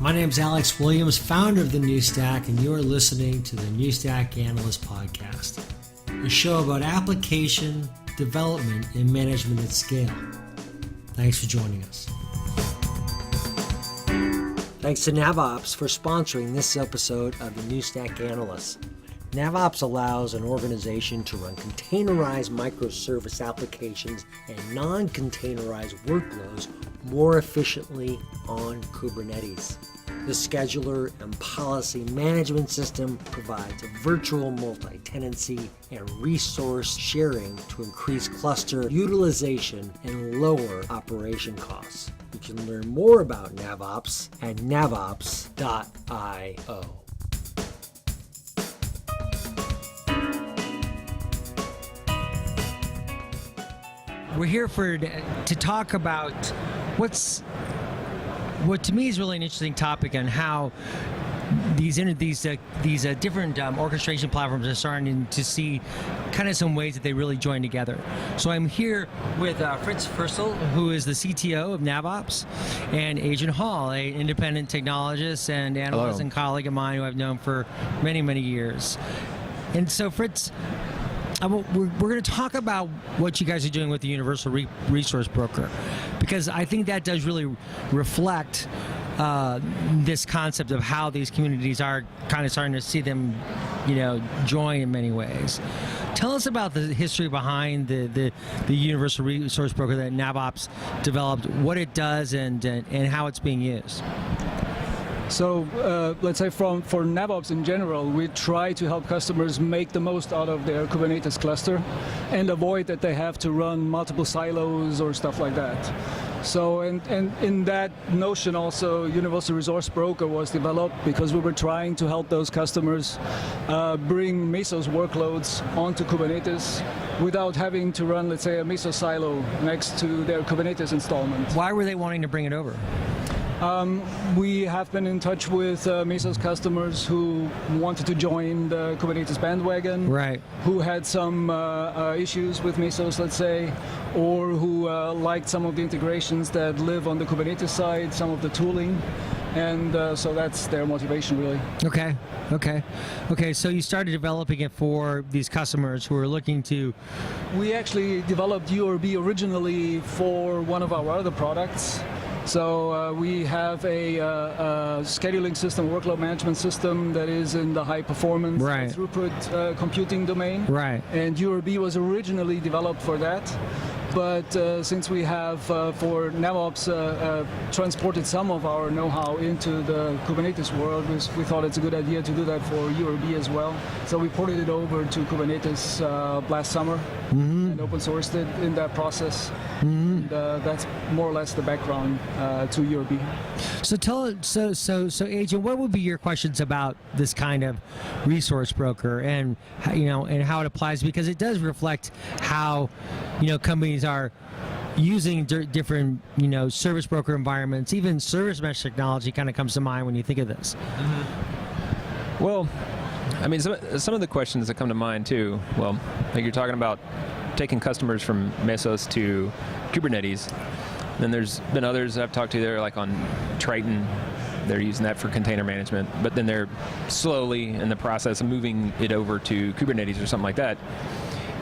My name is Alex Williams, founder of the New Stack, and you are listening to the New Stack Analyst Podcast, a show about application, development, and management at scale. Thanks for joining us. Thanks to NavOps for sponsoring this episode of the New Stack Analysts. NavOps allows an organization to run containerized microservice applications and non-containerized workloads more efficiently on Kubernetes. The scheduler and policy management system provides a virtual multi-tenancy and resource sharing to increase cluster utilization and lower operation costs. You can learn more about NavOps at navops.io. We're here to talk about what to me is really an interesting topic on how these different orchestration platforms are starting to see kind of some ways that they really join together. So I'm here with Fritz Ferstl, who is the CTO of NavOps, and Adron Hall, an independent technologist and analyst and colleague of mine who I've known for many, many years. And so Fritz, we're going to talk about what you guys are doing with the Universal Resource Broker, because I think that does really reflect this concept of how these communities are kind of starting to see them, join in many ways. Tell us about the history behind the Universal Resource Broker that NavOps developed, what it does, and how it's being used. So let's say for NavOps in general, we try to help customers make the most out of their Kubernetes cluster and avoid that they have to run multiple silos or stuff like that. So and in that notion also, Universal Resource Broker was developed because we were trying to help those customers bring Mesos workloads onto Kubernetes without having to run, let's say, a Mesos silo next to their Kubernetes installment. Why were they wanting to bring it over? We have been in touch with Mesos customers who wanted to join the Kubernetes bandwagon, right? Who had some issues with Mesos, let's say, or who liked some of the integrations that live on the Kubernetes side, some of the tooling, and so that's their motivation, really. Okay. So you started developing it for these customers who are looking to... We actually developed URB originally for one of our other products. So we have a scheduling system, workload management system that is in the high performance throughput computing domain. Right. And URB was originally developed for that. But since we have, for NavOps, transported some of our know-how into the Kubernetes world, we thought it's a good idea to do that for URB as well. So we ported it over to Kubernetes last summer and open sourced it in that process. And that's more or less the background to URB. So so Agent, what would be your questions about this kind of resource broker and and how it applies, because it does reflect how companies are using different service broker environments. Even service mesh technology kind of comes to mind when you think of this. Well, I mean, some of the questions that come to mind too, well, like you're talking about taking customers from Mesos to Kubernetes. Then there's been others I've talked to there, like on Triton. They're using that for container management, but then they're slowly in the process of moving it over to Kubernetes or something like that.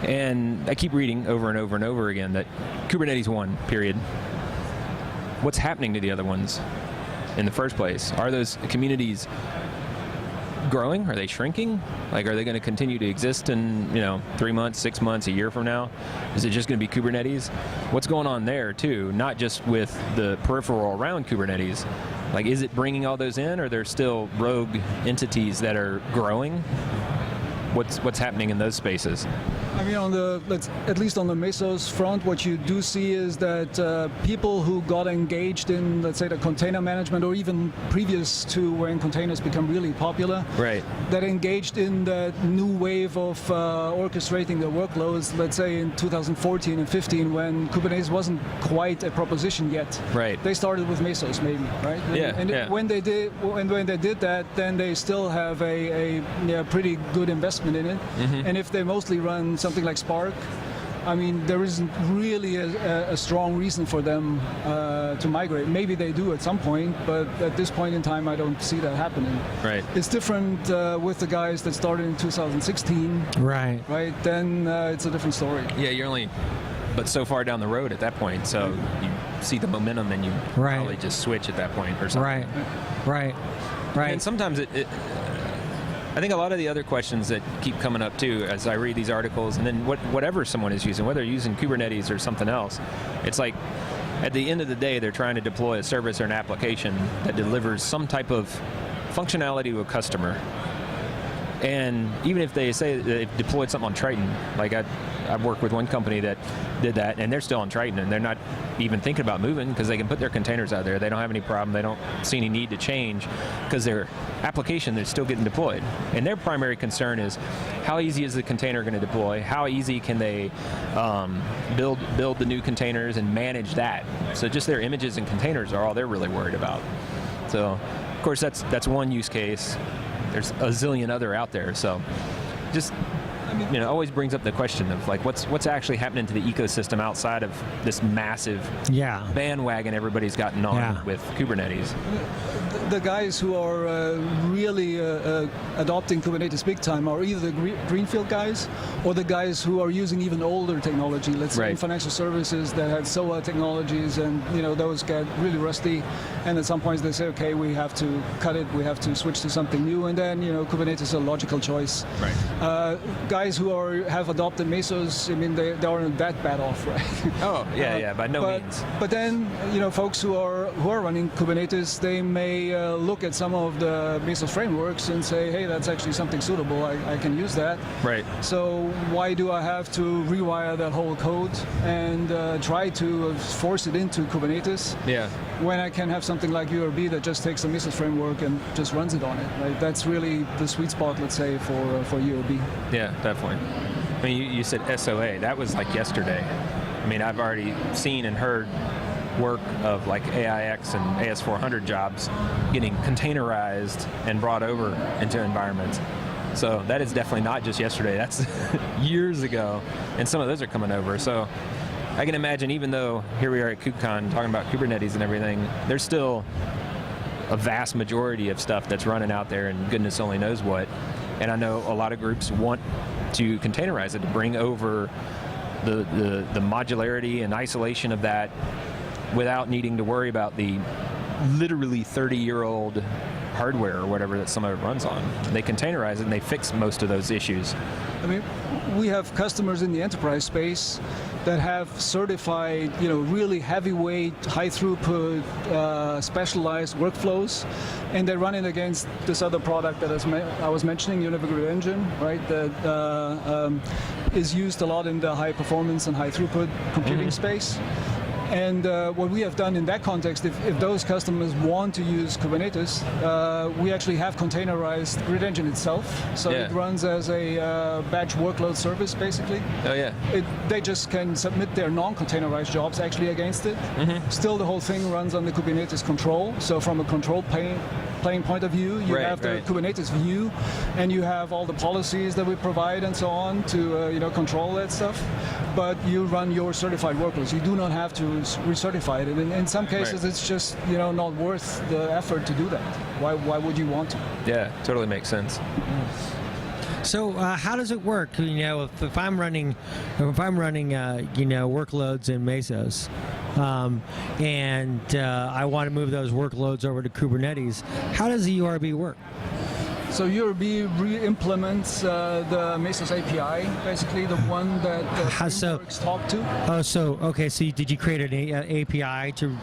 And I keep reading over and over and over again that Kubernetes won, period. What's happening to the other ones in the first place? Are those communities growing? Are they shrinking? Like, are they going to continue to exist in 3 months, 6 months, a year from now? Is it just going to be Kubernetes? What's going on there too? Not just with the peripheral around Kubernetes. Like, is it bringing all those in, or are there still rogue entities that are growing? What's happening in those spaces? I mean, at least on the Mesos front, what you do see is that people who got engaged in, let's say, the container management, or even previous to when containers become really popular, right, that engaged in that new wave of orchestrating the workloads, let's say in 2014 and 15, when Kubernetes wasn't quite a proposition yet. Right. They started with Mesos, maybe, right? Yeah. When they did that, then they still have a pretty good investment in it. Mm-hmm. And if they mostly run something like Spark, I mean, there isn't really a strong reason for them to migrate. Maybe they do at some point, but at this point in time, I don't see that happening. Right. It's different with the guys that started in 2016. Right. Right. Then it's a different story. Yeah, you're only but so far down the road at that point, so you see the momentum and you probably just switch at that point or something. Right. And sometimes I think a lot of the other questions that keep coming up too, as I read these articles, and then whatever someone is using, whether they're using Kubernetes or something else, it's like at the end of the day, they're trying to deploy a service or an application that delivers some type of functionality to a customer. And even if they say they've deployed something on Triton, like I've worked with one company that did that, and they're still on Triton, and they're not even thinking about moving because they can put their containers out there. They don't have any problem. They don't see any need to change because their application is still getting deployed. And their primary concern is how easy is the container going to deploy? How easy can they build the new containers and manage that? So just their images and containers are all they're really worried about. So, of course, that's one use case. There's a zillion other out there. So just, always brings up the question of like what's actually happening to the ecosystem outside of this massive bandwagon everybody's gotten on with Kubernetes. The guys who are really adopting Kubernetes big time are either the greenfield guys or the guys who are using even older technology. Let's say in financial services that had SOA technologies, and those get really rusty. And at some points they say, okay, we have to cut it, we have to switch to something new, and then Kubernetes is a logical choice. Right. Guys who have adopted Mesos, they aren't that bad off, right? Oh yeah, by no means. But then folks who are running Kubernetes, they may look at some of the Mesos frameworks and say, hey, that's actually something suitable. I can use that. Right. So why do I have to rewire that whole code and try to force it into Kubernetes? Yeah. When I can have something like URB that just takes the Mesos framework and just runs it on it. Right. That's really the sweet spot, let's say, for URB. Yeah, definitely. I mean, you said SOA. That was like yesterday. I mean, I've already seen and heard work of like AIX and AS400 jobs getting containerized and brought over into environments. So that is definitely not just yesterday. That's years ago, and some of those are coming over. So I can imagine, even though here we are at KubeCon talking about Kubernetes and everything, there's still a vast majority of stuff that's running out there, and goodness only knows what. And I know a lot of groups want to containerize it, to bring over the modularity and isolation of that without needing to worry about the literally 30-year-old hardware or whatever that some of it runs on. They containerize it and they fix most of those issues. I mean, we have customers in the enterprise space that have certified, really heavyweight, high throughput, specialized workflows, and they run it against this other product that I was mentioning, Univa Grid Engine, right? That is used a lot in the high performance and high throughput computing space. And what we have done in that context, if those customers want to use Kubernetes, we actually have containerized Grid Engine itself. So it runs as a batch workload service, basically. Oh, yeah. They just can submit their non-containerized jobs actually against it. Still, the whole thing runs on the Kubernetes control. So from a control plane point of view, you have the Kubernetes view, and you have all the policies that we provide and so on to control that stuff. But you run your certified workloads. You do not have to recertify it. And in some cases, it's just not worth the effort to do that. Why would you want to? Yeah, totally makes sense. So how does it work? If I'm running workloads in Mesos, and I want to move those workloads over to Kubernetes, how does the URB work? So URB re-implements the Mesos API, basically the one that frameworks talk to. Oh, so did you create an API to?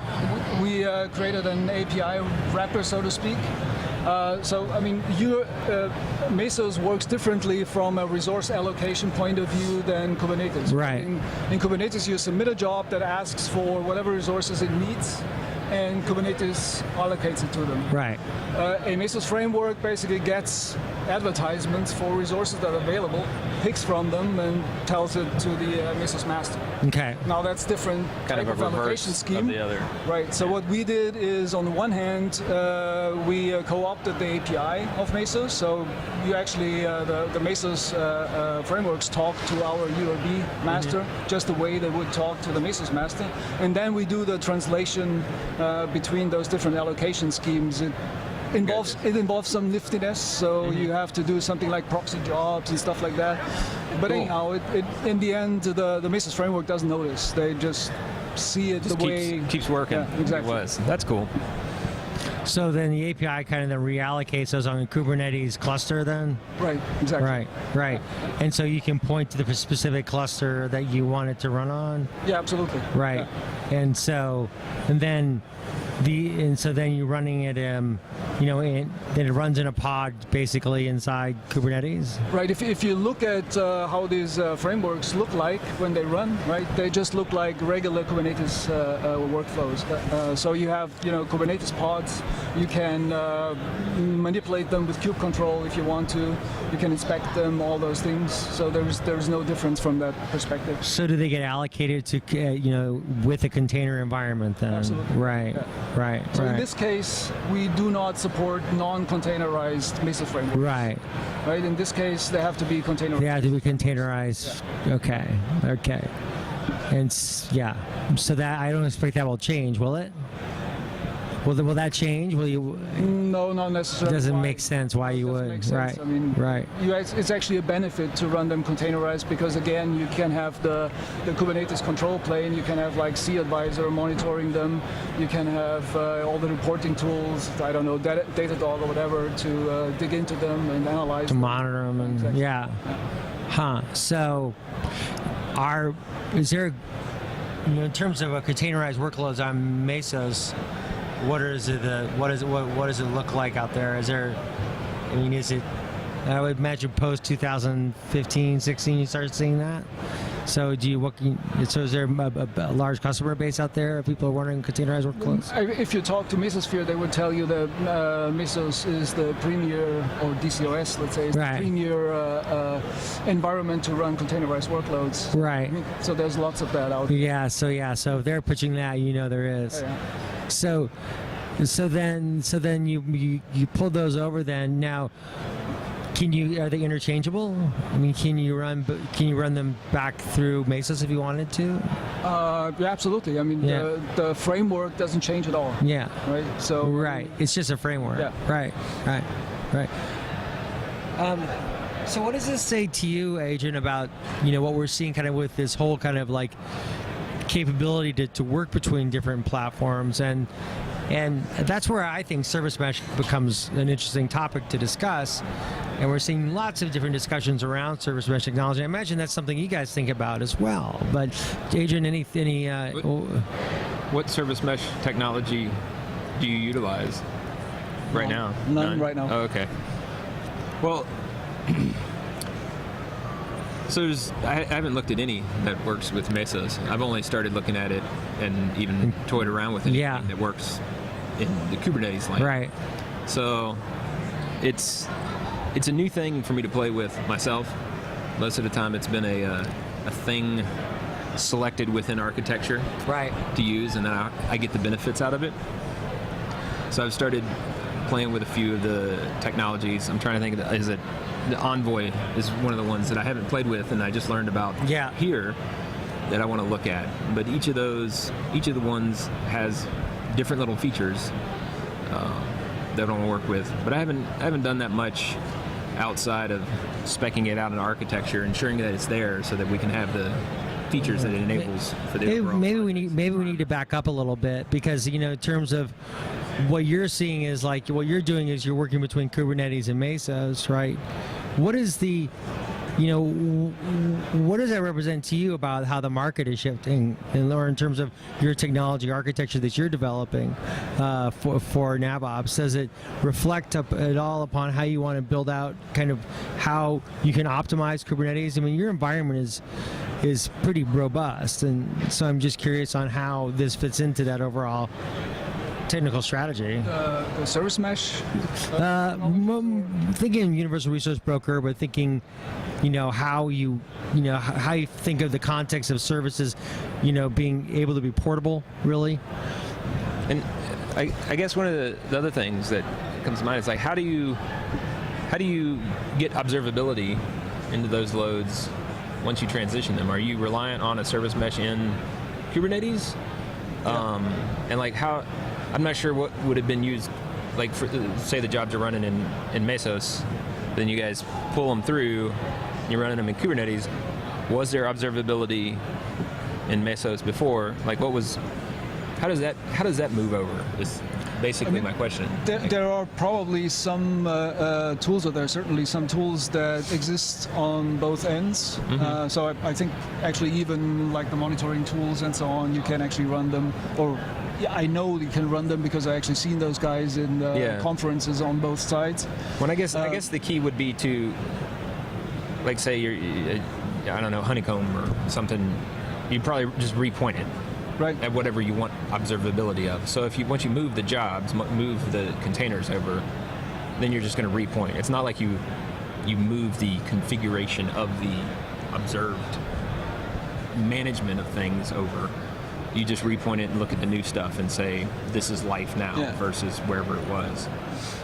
We created an API wrapper, so to speak. Mesos works differently from a resource allocation point of view than Kubernetes. Right. In Kubernetes, you submit a job that asks for whatever resources it needs, and Kubernetes allocates it to them. Right. A Mesos framework basically gets advertisements for resources that are available, picks from them, and tells it to the Mesos master. Okay. Now that's different Kind type of a allocation reverse scheme. of the other. Right. So what we did is, on the one hand, we co-opted the API of Mesos. So you actually the Mesos frameworks talk to our URB master just the way they would talk to the Mesos master, and then we do the translation between those different allocation schemes. It involves some niftiness, so you have to do something like proxy jobs and stuff like that. But Cool. anyhow, in the end, the Mesos framework doesn't notice. They just see it Just the way keeps working. Yeah, exactly. It was. That's cool. So then the API kind of then reallocates those on a Kubernetes cluster then? Right, exactly. Right. And so you can point to the specific cluster that you want it to run on? Yeah, absolutely. Right. Yeah. And so then you're running it, then it runs in a pod basically inside Kubernetes? Right. If you look at how these frameworks look like when they run, right, they just look like regular Kubernetes workflows. So you have, Kubernetes pods. You can manipulate them with kube control if you want to. You can inspect them, all those things. So there's no difference from that perspective. So do they get allocated to, with a container environment then? Absolutely. Right. Yeah. Right. So right. in this case, we do not support non-containerized Mesos frameworks. Right. Right. In this case, they have to be containerized. They have to be containerized. Yeah. Okay. And so that I don't expect that will change, will it? Will that change? Will you? No, not necessarily. Doesn't Why? make sense why you Doesn't would. make sense. Right. I mean, right. It's actually a benefit to run them containerized because again, you can have the Kubernetes control plane. You can have like cAdvisor monitoring them. You can have all the reporting tools. I don't know, Datadog or whatever to dig into them and analyze. To them. monitor them and Exactly. yeah. Huh. So, is there, in terms of containerized workloads on Mesos? What does it look like out there? Is it? I would imagine post 2015, 16, you start seeing that. So is there a large customer base out there? If people are running containerized workloads? If you talk to Mesosphere, they would tell you that Mesos is the premier, or DCOS, let's say, is Right. the premier environment to run containerized workloads. Right. So there's lots of that out there. Yeah. So if they're pitching that, there is. Yeah. So then you pull those over. Then now, are they interchangeable? I mean, can you run them back through Mesos if you wanted to? Yeah, absolutely. I mean, Yeah. the framework doesn't change at all. Yeah. Right. So Right. It's just a framework. Yeah. Right. So what does this say to you, Adron, about what we're seeing kind of with this whole kind of like capability to work between different platforms, and that's where I think service mesh becomes an interesting topic to discuss, and we're seeing lots of different discussions around service mesh technology. I imagine that's something you guys think about as well. But Adron, What service mesh technology do you utilize right now? None right now. Oh, okay. Well, so I haven't looked at any that works with Mesos. I've only started looking at it and even toyed around with anything Yeah. that works in the Kubernetes land. right. So it's a new thing for me to play with myself. Most of the time it's been a thing selected within architecture Right. to use, and then I get the benefits out of it. So I've started playing with a few of the technologies. I'm trying to think of the Envoy is one of the ones that I haven't played with and I just learned about Yeah. here that I want to look at. But each of the ones has different little features that I want to work with. But I haven't done that much outside of speccing it out in architecture, ensuring that it's there so that we can have the features that it enables for the overall Maybe we project. need to back up a little bit, because in terms of what you're seeing is like what you're doing is you're working between Kubernetes and Mesos, right? What is the what does that represent to you about how the market is shifting, or in terms of your technology architecture that you're developing for NavOps? Does it reflect at all upon how you want to build out kind of how you can optimize Kubernetes? I mean, your environment is pretty robust, and so I'm just curious on how this fits into that overall technical strategy. The service mesh. Thinking universal resource broker, but thinking, how you think of the context of services, being able to be portable, really. And I guess one of the other things that comes to mind is like, how do you get observability into those loads once you transition them? Are you reliant on a service mesh in Kubernetes? And like how, I'm not sure what would have been used, like for, say the jobs are running in Mesos, then you guys pull them through, you're running them in Kubernetes. Was there observability in Mesos before? Like how does that move over? Is basically my question. There are probably some tools, or there are certainly some tools that exist on both ends. Mm-hmm. So I think actually even like the monitoring tools and so on, you can actually run them, or I know you can run them because I actually seen those guys in conferences on both sides. Well, I guess the key would be to, like, say you're, I don't know, Honeycomb or something. You'd probably just repoint it. Right. At whatever you want observability of. So if once you move the jobs, move the containers over, then you're just going to repoint. It's not like you move the configuration of the observed management of things over. You just repoint it and look at the new stuff and say, this is life now versus wherever it was.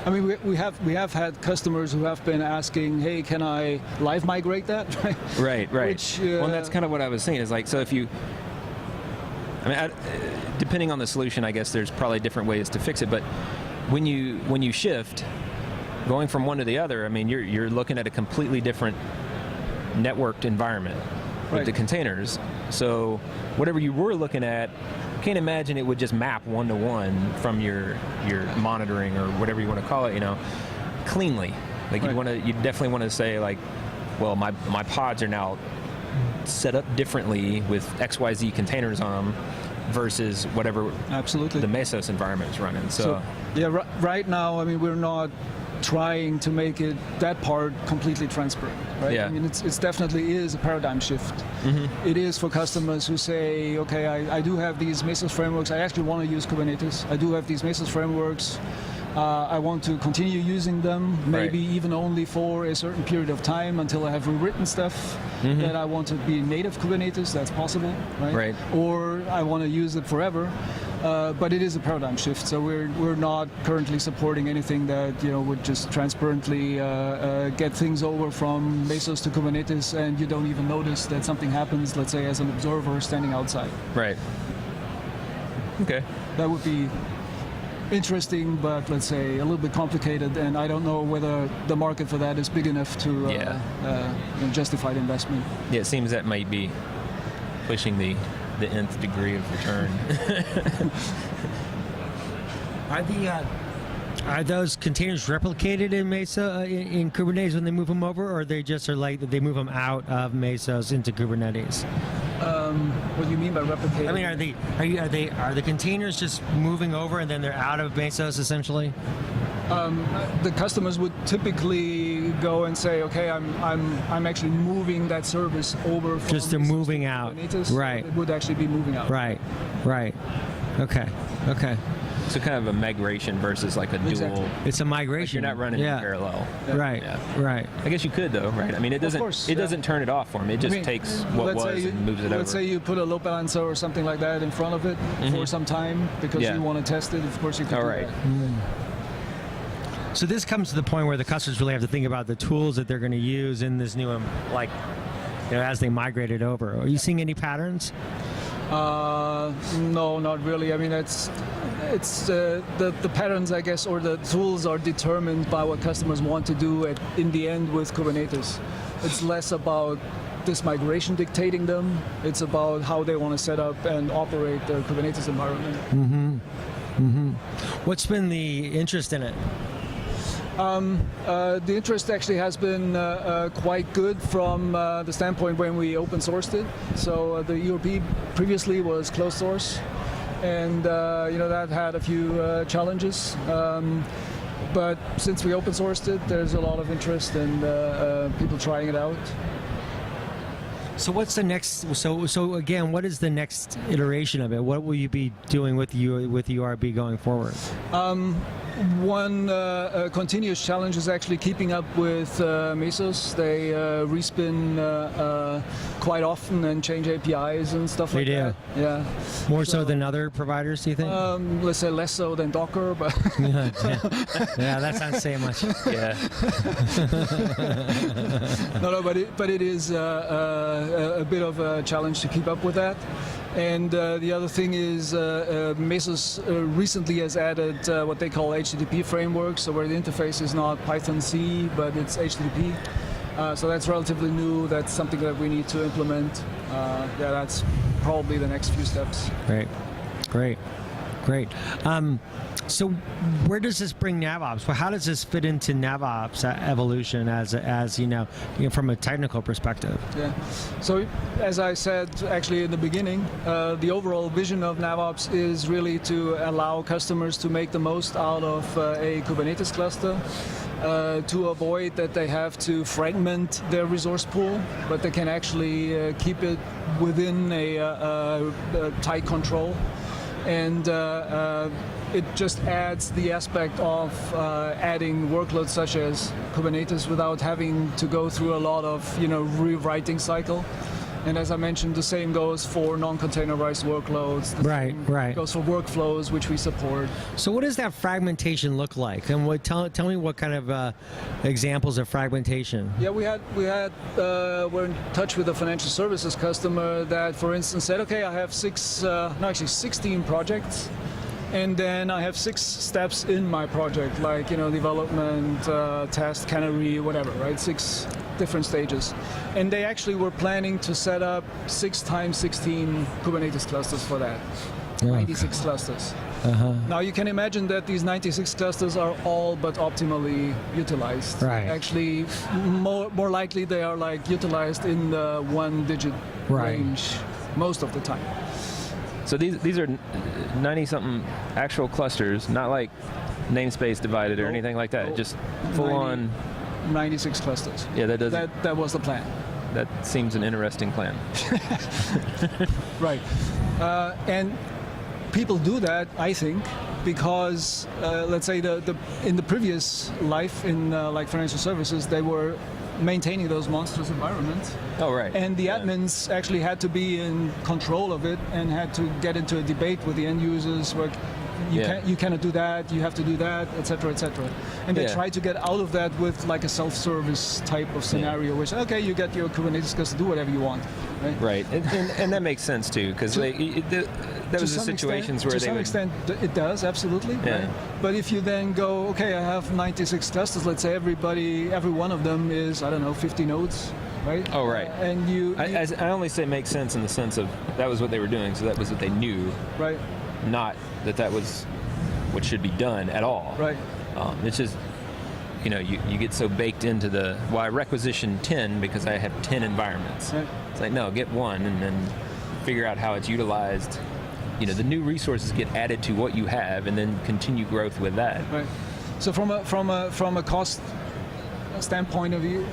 I mean, we have had customers who have been asking, hey, can I live migrate that? Right. Which, well, that's kind of what I was saying. Is like, so if you, depending on the solution, I guess there's probably different ways to fix it. But when you shift, going from one to the other, I mean, you're looking at a completely different networked environment with the containers. So whatever you were looking at, I can't imagine it would just map one-to-one from your monitoring or whatever you want to call it, cleanly. Like you definitely want to say like, well, my pods are now set up differently with XYZ containers on them versus whatever the Mesos environment is running. So right now, I mean, we're not trying to make that part completely transparent, right? Yeah. I mean, it's definitely is a paradigm shift. Mm-hmm. It is for customers who say, okay, I do have these Mesos frameworks. I actually want to use Kubernetes. I do have these Mesos frameworks. I want to continue using them, maybe even only for a certain period of time until I have rewritten stuff that I want to be native Kubernetes. That's possible, right? Or I want to use it forever. But it is a paradigm shift, so we're not currently supporting anything that would just transparently get things over from Mesos to Kubernetes, and you don't even notice that something happens. Let's say as an observer standing outside. Right. Okay. That would be interesting, but let's say a little bit complicated, and I don't know whether the market for that is big enough to justify the investment. Yeah, it seems that might be pushing the nth degree of return. Are those containers replicated in Mesa in Kubernetes when they move them over, or they just are like they move them out of Mesos into Kubernetes? What do you mean by replicated? I mean, are the containers just moving over and then they're out of Mesos essentially? The customers would typically go and say, okay, I'm actually moving that service over from just they're moving out. Right. It would actually be moving out. Right. Okay. So kind of a migration versus like a dual. It's a migration. Like you're not running in parallel. Right. I guess you could though, right? I mean, it doesn't turn it off for me. It just takes what was and moves it over. Let's say you put a load balancer or something like that in front of it for some time because you want to test it. Of course, you can do that. So this comes to the point where the customers really have to think about the tools that they're going to use in this new, as they migrate it over. Are you seeing any patterns? No, not really. I mean, it's the patterns, I guess, or the tools are determined by what customers want to do in the end with Kubernetes. It's less about this migration dictating them. It's about how they want to set up and operate their Kubernetes environment. What's been the interest in it? The interest actually has been quite good from the standpoint when we open sourced it. So the ERP previously was closed source, and that had a few challenges. But since we open sourced it, there's a lot of interest and people trying it out. So what's the next? So again, what is the next iteration of it? What will you be doing with URB going forward? One continuous challenge is actually keeping up with Mesos. They respin quite often and change APIs and stuff like that. They do. Yeah. More so than other providers, do you think? Let's say less so than Docker, but yeah, that's not saying much. Yeah. no, but it is a bit of a challenge to keep up with that. And the other thing is Mesos recently has added what they call HTTP framework, so where the interface is not Python C, but it's HTTP. So that's relatively new. That's something that we need to implement. Yeah, that's probably the next few steps. Great. So where does this bring NavOps? Well, how does this fit into NavOps evolution as you know, from a technical perspective? Yeah. So as I said actually in the beginning, the overall vision of NavOps is really to allow customers to make the most out of a Kubernetes cluster, to avoid that they have to fragment their resource pool, but they can actually keep it within a tight control. And it just adds the aspect of adding workloads such as Kubernetes without having to go through a lot of rewriting cycle. And as I mentioned, the same goes for non-containerized workloads. Right. Goes for workflows, which we support. So what does that fragmentation look like? And tell me what kind of examples of fragmentation. Yeah, we're in touch with a financial services customer that, for instance, said, okay, I have 16 projects. And then I have 6 steps in my project, like development, test, canary, whatever, right? 6 different stages. And they actually were planning to set up 6 times 16 Kubernetes clusters for that. 96 clusters. Now you can imagine that these 96 clusters are all but optimally utilized. Right. Actually, more likely they are utilized in the 1-digit range most of the time. So these are 90-something actual clusters, not like namespace divided or anything like that. Just full on 96 clusters. Yeah, that was the plan. That seems an interesting plan. Right, and people do that, I think, because let's say in the previous life in like financial services, they were maintaining those monstrous environments. Oh, right. And the admins actually had to be in control of it and had to get into a debate with the end users where you cannot do that, you have to do that, etc., etc. And they try to get out of that with like a self-service type of scenario, which, okay, you get your Kubernetes cluster, do whatever you want. Right. And that makes sense too, because there was the situations where to some extent it does, absolutely. Yeah. Right? But if you then go, okay, I have 96 clusters, let's say every one of them is, I don't know, 50 nodes. Right? Oh, right. And I only say makes sense in the sense of that was what they were doing, so that was what they knew. Right. Not that was what should be done at all. Right. It's just, you get so baked into I requisition 10 because I have 10 environments. Right. It's like, no, get one and then figure out how it's utilized. The new resources get added to what you have and then continue growth with that. Right. So from a cost standpoint of view,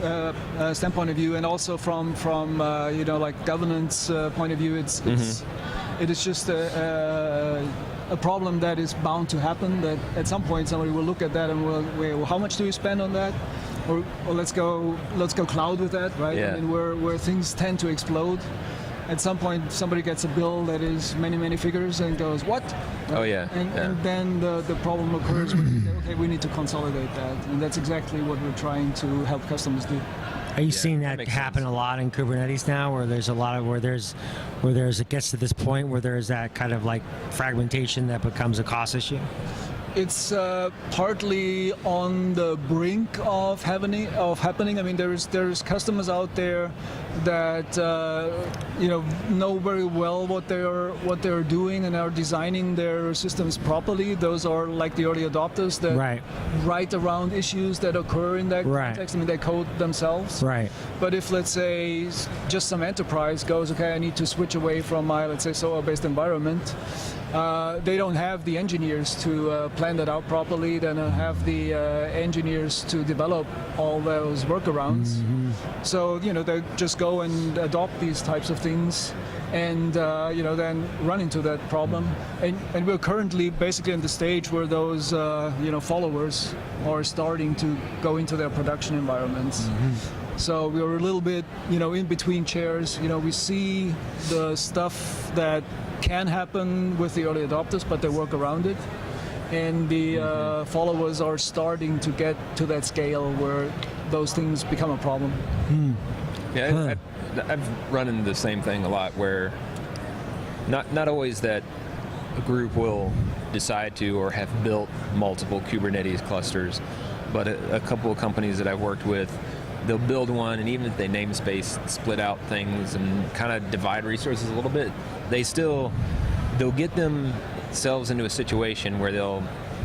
and also from like governance point of view, it is just a problem that is bound to happen. That at some point somebody will look at that and will, well, how much do we spend on that? Or let's go cloud with that, right? Yeah. And where things tend to explode. At some point, somebody gets a bill that is many figures and goes, what? Oh, yeah. And then the problem occurs when you say, okay, we need to consolidate that. And that's exactly what we're trying to help customers do. Are you seeing that happen a lot in Kubernetes now, where there's a lot of where it gets to this point where there's that kind of like fragmentation that becomes a cost issue? It's partly on the brink of happening. I mean, there's customers out there that know very well what they're doing and are designing their systems properly. Those are like the early adopters that write around issues that occur in that context. I mean, they code themselves. Right. But if, let's say, just some enterprise goes, okay, I need to switch away from my, let's say, SOA-based environment, they don't have the engineers to plan that out properly. They don't have the engineers to develop all those workarounds. So, they just go and adopt these types of things and, then run into that problem. And we're currently basically in the stage where those, followers are starting to go into their production environments. So we're a little bit, in between chairs. We see the stuff that can happen with the early adopters, but they work around it. And the followers are starting to get to that scale where those things become a problem. Yeah, I've run into the same thing a lot, where not always that a group will decide to or have built multiple Kubernetes clusters, but a couple of companies that I've worked with, they'll build one, and even if they namespace, split out things and kind of divide resources a little bit, they'll get themselves into a situation where they'll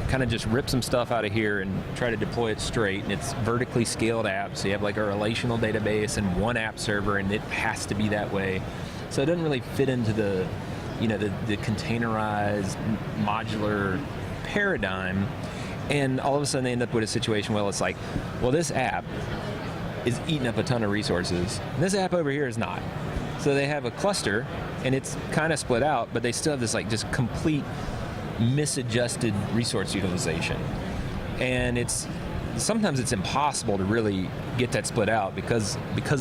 kind of just rip some stuff out of here and try to deploy it straight, and it's vertically scaled apps. So you have like a relational database and one app server, and it has to be that way. So it doesn't really fit into the containerized modular paradigm. And all of a sudden they end up with a situation where it's like, well, this app is eating up a ton of resources, and this app over here is not. So they have a cluster, and it's kind of split out, but they still have this like just complete misadjusted resource utilization. And sometimes it's impossible to really get that split out because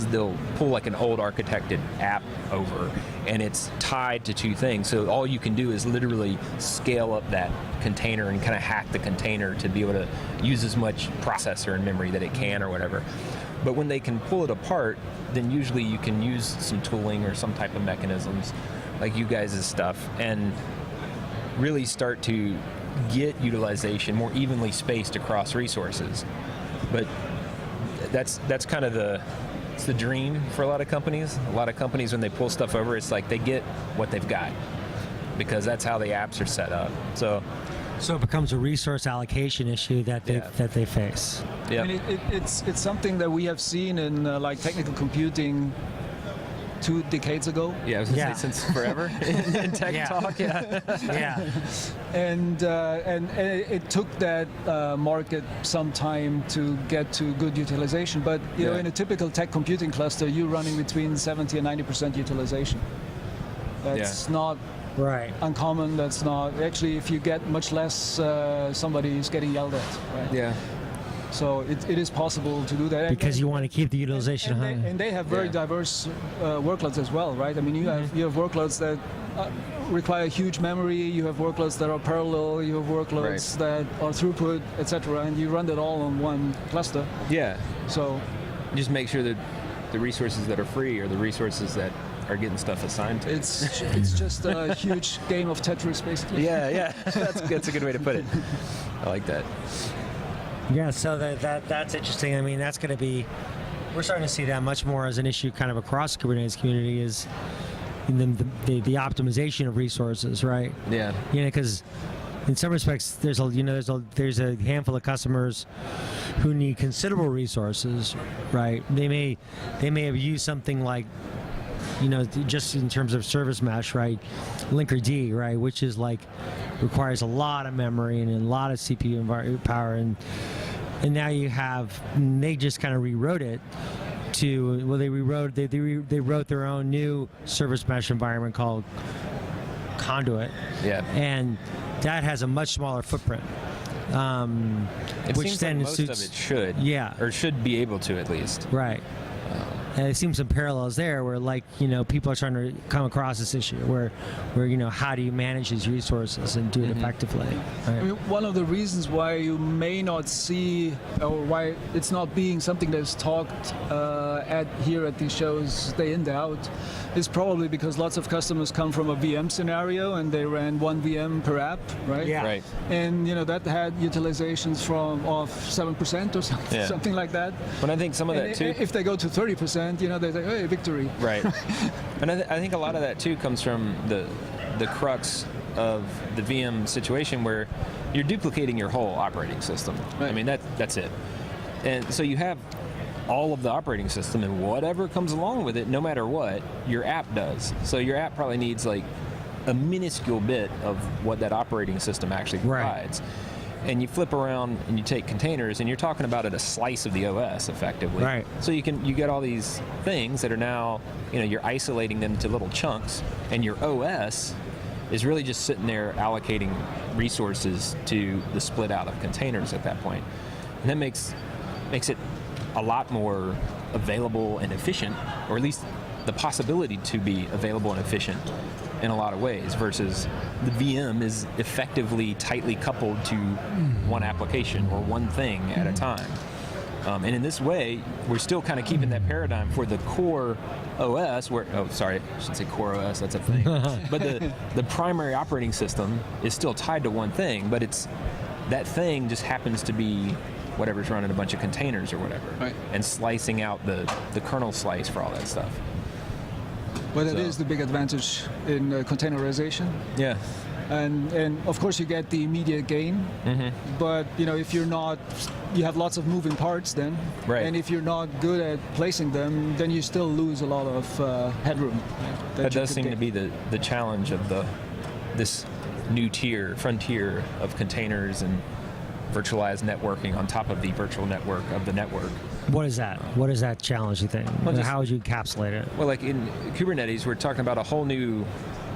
they'll pull like an old architected app over, and it's tied to two things. So all you can do is literally scale up that container and kind of hack the container to be able to use as much processor and memory that it can or whatever. But when they can pull it apart, then usually you can use some tooling or some type of mechanisms like you guys' stuff and really start to get utilization more evenly spaced across resources. But that's kind of the dream for a lot of companies. A lot of companies, when they pull stuff over, it's like they get what they've got because that's how the apps are set up. So it becomes a resource allocation issue that they face. Yeah. I mean, it's something that we have seen in like technical computing 2 decades ago. Yeah, I was going to say since forever in tech talk. Yeah. And it took that market some time to get to good utilization. But you know, in a typical tech computing cluster, you're running between 70 and 90% utilization. That's not uncommon. That's not actually. If you get much less, somebody is getting yelled at. Right? Yeah. So it is possible to do that because you want to keep the utilization high. And they have very diverse workloads as well, right? I mean, you have workloads that require huge memory. You have workloads that are parallel. You have workloads that are throughput, etc. And you run that all on one cluster. Yeah. So just make sure that the resources that are free are the resources that are getting stuff assigned to. It's just a huge game of Tetris, basically. Yeah. That's a good way to put it. I like that. Yeah, so that's interesting. I mean, that's going to be, we're starting to see that much more as an issue kind of across the Kubernetes community is the optimization of resources, right? Yeah. You know, because in some respects, there's a handful of customers who need considerable resources, right? They may have used something like, you know, just in terms of service mesh, right? Linkerd, right, which is like requires a lot of memory and a lot of CPU power, and now you have, they just kind of rewrote it to, well, they wrote their own new service mesh environment called Conduit. Yeah. And that has a much smaller footprint. It which seems then like most of it should. Yeah. Or should be able to at least. Right. And it seems some parallels there where, like, you know, people are trying to come across this issue where you know, how do you manage these resources and do it effectively? Right? I mean, one of the reasons why you may not see, or why it's not being something that's talked here at these shows day in, day out, is probably because lots of customers come from a VM scenario and they ran 1 VM per app, right? Yeah. Right. And, you know, that had utilizations of 7% or something like that. But I think some of And that too. if they go to 30%, you know, they say, hey, victory. Right. And I think a lot of that too comes from the crux of the VM situation where you're duplicating your whole operating system. Right. I mean, that's it. And so you have all of the operating system, and whatever comes along with it, no matter what, your app does. So your app probably needs like a minuscule bit of what that operating system actually provides. And you flip around and you take containers, and you're talking about a slice of the OS effectively. Right. So you get all these things that are now, you're isolating them to little chunks, and your OS is really just sitting there allocating resources to the split out of containers at that point. And that makes it a lot more available and efficient, or at least the possibility to be available and efficient in a lot of ways, versus the VM is effectively tightly coupled to one application or one thing at a time. And in this way, we're still kind of keeping that paradigm for the core OS, I should say core OS, that's a thing. But the primary operating system is still tied to one thing, but that thing just happens to be whatever's running a bunch of containers or whatever, and slicing out the kernel slice for all that stuff. But it is the big advantage in containerization. Yeah. And of course you get the immediate gain, but if you have lots of moving parts then, and if you're not good at placing them, then you still lose a lot of headroom. That does seem to be the challenge of this new frontier of containers and virtualized networking on top of the virtual network of the network. What is that? What is that challenge, you think? Well, how would you encapsulate it? Well, like in Kubernetes, we're talking about a whole new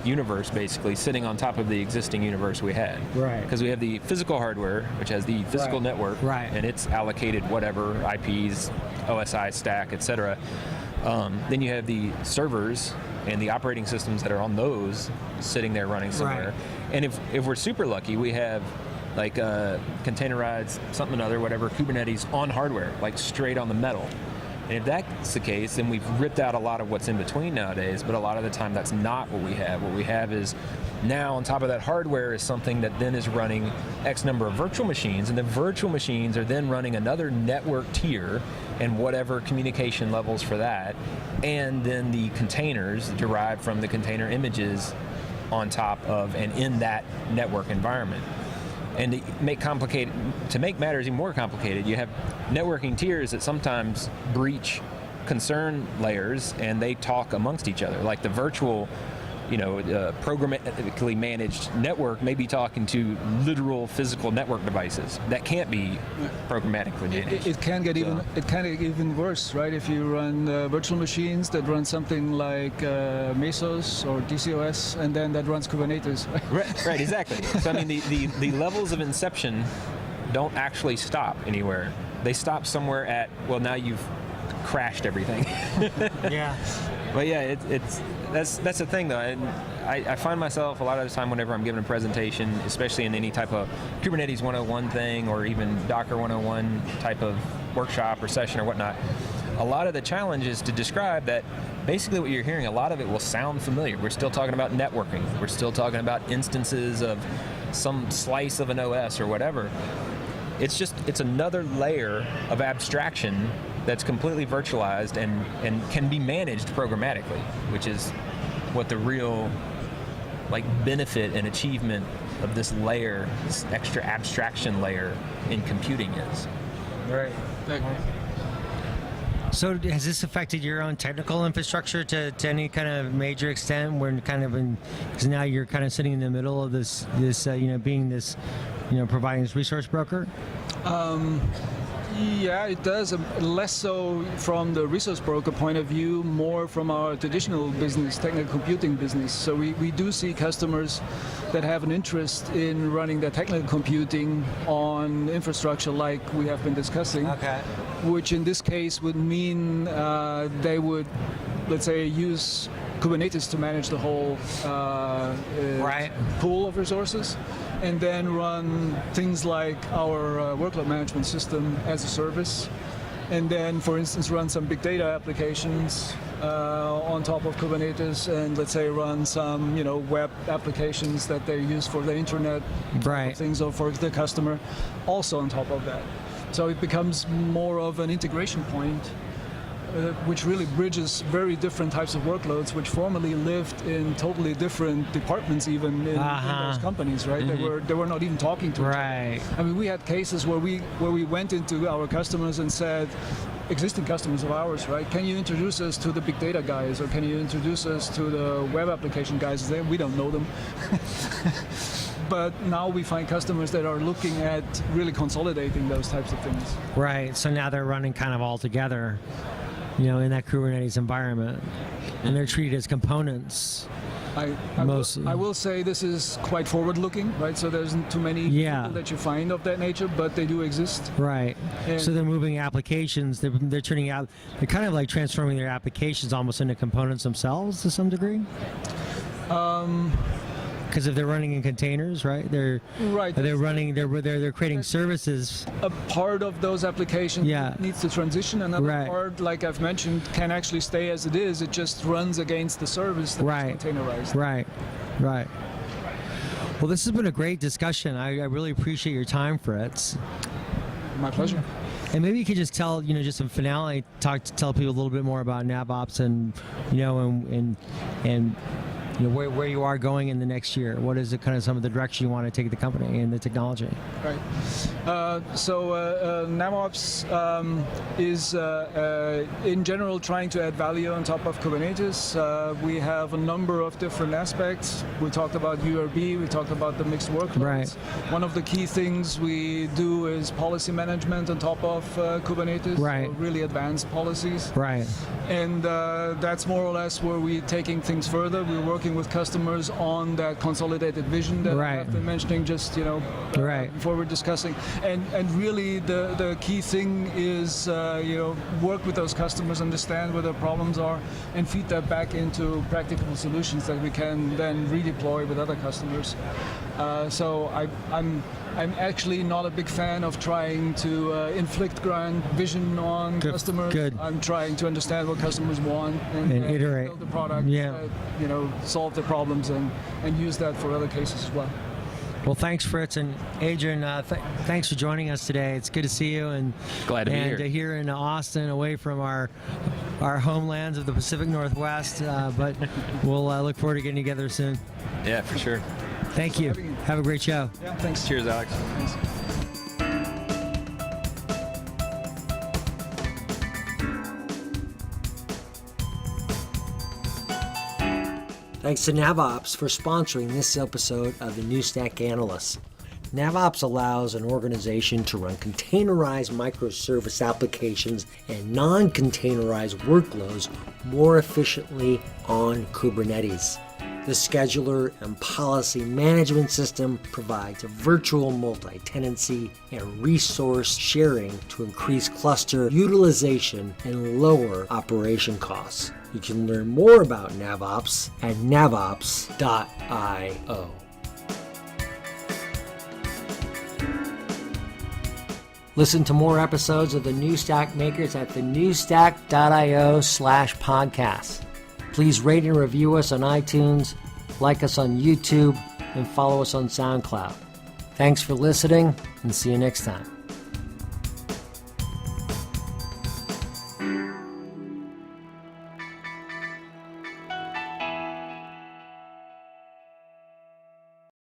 universe basically sitting on top of the existing universe we had. Right. Because we have the physical hardware, which has the physical network, and it's allocated whatever, IPs, OSI, stack, etc. Then you have the servers and the operating systems that are on those sitting there running somewhere. And if we're super lucky, we have like containerized something or other, whatever, Kubernetes on hardware, like straight on the metal. And if that's the case, then we've ripped out a lot of what's in between nowadays, but a lot of the time that's not what we have. What we have is now on top of that hardware is something that then is running X number of virtual machines, and the virtual machines are then running another network tier and whatever communication levels for that, and then the containers derived from the container images on top of and in that network environment. And to make matters even more complicated, you have networking tiers that sometimes breach concern layers, and they talk amongst each other. Like the virtual, programmatically managed network may be talking to literal physical network devices that can't be programmatically managed. It can get even worse, right? If you run virtual machines that run something like Mesos or DCOS, and then that runs Kubernetes. Right, exactly. So I mean, the levels of inception don't actually stop anywhere. They stop somewhere at, well, now you've crashed everything. Yeah. But yeah, that's the thing though, and I find myself a lot of the time whenever I'm giving a presentation, especially in any type of Kubernetes 101 thing or even Docker 101 type of workshop or session or whatnot, a lot of the challenge is to describe that basically what you're hearing, a lot of it will sound familiar. We're still talking about networking. We're still talking about instances of some slice of an OS or whatever. It's another layer of abstraction that's completely virtualized and can be managed programmatically, which is what the real benefit and achievement of this layer, this extra abstraction layer in computing is. Right. So has this affected your own technical infrastructure to any kind of major extent? Because now you're kind of sitting in the middle of this being this, providing this resource broker? Yeah, it does. Less so from the resource broker point of view, more from our traditional business, technical computing business. So we do see customers that have an interest in running their technical computing on infrastructure like we have been discussing, which in this case would mean they would, let's say, use Kubernetes to manage the whole pool of resources, and then run things like our workload management system as a service, and then, for instance, run some big data applications on top of Kubernetes, and let's say run some web applications that they use for the internet things or for the customer also on top of that. So it becomes more of an integration point, which really bridges very different types of workloads, which formerly lived in totally different departments, even in those companies, right? They were not even talking to each other. I mean, we had cases where we went into our customers and said, existing customers of ours, right? Can you introduce us to the big data guys, or can you introduce us to the web application guys? We don't know them. But now we find customers that are looking at really consolidating those types of things. Right. So now they're running kind of all together, in that Kubernetes environment, and they're treated as components. I will say this is quite forward-looking, right? So there isn't too many people that you find of that nature, but they do exist. Right. And so they're moving applications. They're turning out. They're kind of like transforming their applications almost into components themselves to some degree. Because if they're running in containers, right? They're creating services. A part of those applications needs to transition. Another part, like I've mentioned, can actually stay as it is. It just runs against the service that is containerized. Right. Well, this has been a great discussion. I really appreciate your time, Fritz. My pleasure. And maybe you could just tell, just some finale, tell people a little bit more about NavOps and, and where you are going in the next year. What is it kind of some of the direction you want to take the company and the technology? Right. So NavOps is in general trying to add value on top of Kubernetes. We have a number of different aspects. We talked about URB, we talked about the mixed workloads. Right. One of the key things we do is policy management on top of Kubernetes. Right. So really advanced policies. Right. And that's more or less where we're taking things further. We're working with customers on that consolidated vision that I've been mentioning just before we're discussing. And really the key thing is work with those customers, understand where their problems are, and feed that back into practical solutions that we can then redeploy with other customers. So I'm actually not a big fan of trying to inflict grand vision on customers. Good. I'm trying to understand what customers want and iterate. build the product, solve the problems and use that for other cases as well. Well, thanks, Fritz, and Adron. Thanks for joining us today. It's good to see you, and glad to be here. And here in Austin, away from our homelands of the Pacific Northwest. But we'll look forward to getting together soon. Yeah, for sure. Thank you. Have a great show. Yeah, thanks. Cheers, Alex. Thanks. Thanks to NavOps for sponsoring this episode of the new Stack Analysts. NavOps allows an organization to run containerized microservice applications and non-containerized workloads more efficiently on Kubernetes. The scheduler and policy management system provides a virtual multi-tenancy and resource sharing to increase cluster utilization and lower operation costs. You can learn more about NavOps at navops.io. Listen to more episodes of the New Stack Makers at thenewstack.io/podcast. Please rate and review us on iTunes, like us on YouTube, and follow us on SoundCloud. Thanks for listening, and see you next time.